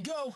go.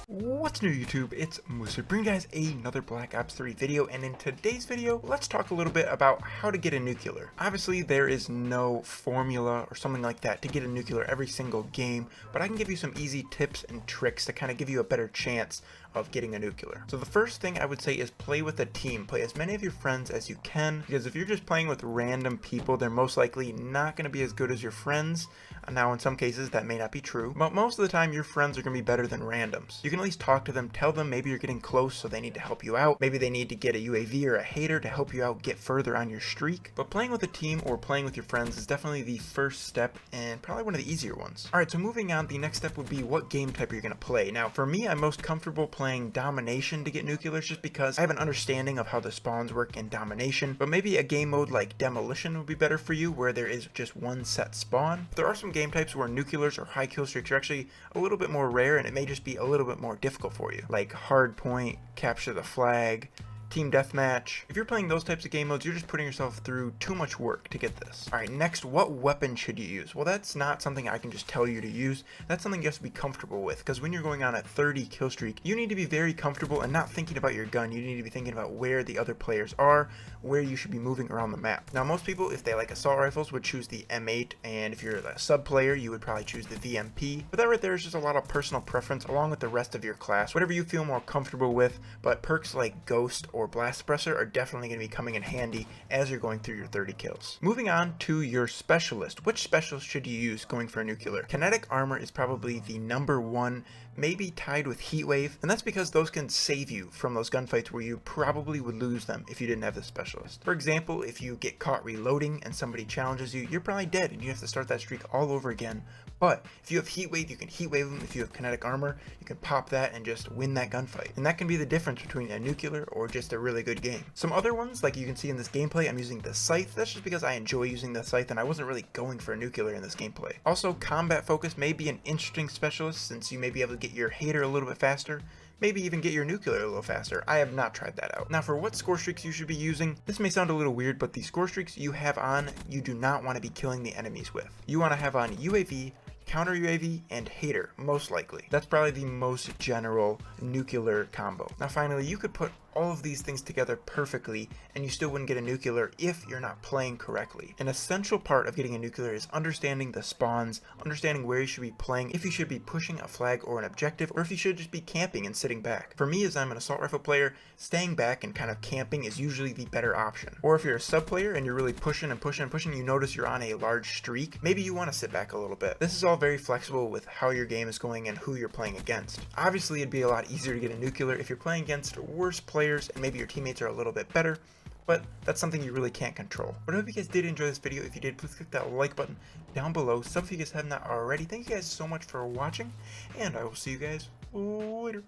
What's new, YouTube? It's Moosie bringing you guys another Black Ops 3 video, and in today's video, let's talk a little bit about how to get a nuclear. Obviously, there is no formula or something like that to get a nuclear every single game, but I can give you some easy tips and tricks to kind of give you a better chance of getting a nuclear. So the first thing I would say is play with a team. Play as many of your friends as you can, because if you're just playing with random people, they're most likely not going to be as good as your friends. Now, in some cases, that may not be true, but most of the time, your friends are going to be better than randoms. You can at least talk to them, tell them maybe you're getting close, so they need to help you out. Maybe they need to get a UAV or a hater to help you out get further on your streak. But playing with a team or playing with your friends is definitely the first step and probably one of the easier ones. Alright, so moving on, the next step would be what game type you're going to play. Now, for me, I'm most comfortable playing Domination to get nuclears just because I have an understanding of how the spawns work in Domination, but maybe a game mode like Demolition would be better for you where there is just one set spawn. There are some game types where nuclears or high kill streaks are actually a little bit more rare and it may just be a little bit more difficult for you, like Hardpoint, Capture the Flag, Team Deathmatch. If you're playing those types of game modes, you're just putting yourself through too much work to get this. Alright, next, what weapon should you use? Well, that's not something I can just tell you to use. That's something you have to be comfortable with, because when you're going on a 30 kill streak, you need to be very comfortable and not thinking about your gun. You need to be thinking about where the other players are, where you should be moving around the map. Now, most people, if they like assault rifles, would choose the M8, and if you're a sub player, you would probably choose the VMP. But that right there is just a lot of personal preference along with the rest of your class, whatever you feel more comfortable with, but perks like Ghost or Blast Suppressor are definitely going to be coming in handy as you're going through your 30 kills. Moving on to your specialist. Which specialist should you use going for a nuclear? Kinetic armor is probably the number one, maybe tied with heat wave, and that's because those can save you from those gunfights where you probably would lose them if you didn't have the specialist. For example, if you get caught reloading and somebody challenges you, you're probably dead and you have to start that streak all over again. But if you have heat wave, you can heat wave them. If you have kinetic armor, you can pop that and just win that gunfight. And that can be the difference between a nuclear or just a really good game. Some other ones, like you can see in this gameplay, I'm using the scythe. That's just because I enjoy using the scythe and I wasn't really going for a nuclear in this gameplay. Also, combat focus may be an interesting specialist since you may be able to get your hater a little bit faster. Maybe even get your nuclear a little faster. I have not tried that out. Now, for what score streaks you should be using, this may sound a little weird, but the score streaks you have on, you do not want to be killing the enemies with. You want to have on UAV, counter UAV, and hater, most likely. That's probably the most general nuclear combo. Now finally, you could put all of these things together perfectly and you still wouldn't get a nuclear if you're not playing correctly. An essential part of getting a nuclear is understanding the spawns, understanding where you should be playing, if you should be pushing a flag or an objective, or if you should just be camping and sitting back. For me, as I'm an assault rifle player, staying back and kind of camping is usually the better option. Or if you're a sub player and you're really pushing and pushing and pushing, you notice you're on a large streak, maybe you want to sit back a little bit. This is all very flexible with how your game is going and who you're playing against. Obviously, it'd be a lot easier to get a nuclear if you're playing against worse players and maybe your teammates are a little bit better, but that's something you really can't control. But I hope you guys did enjoy this video. If you did, please click that like button down below. Some of you guys have not already. Thank you guys so much for watching, and I will see you guys later.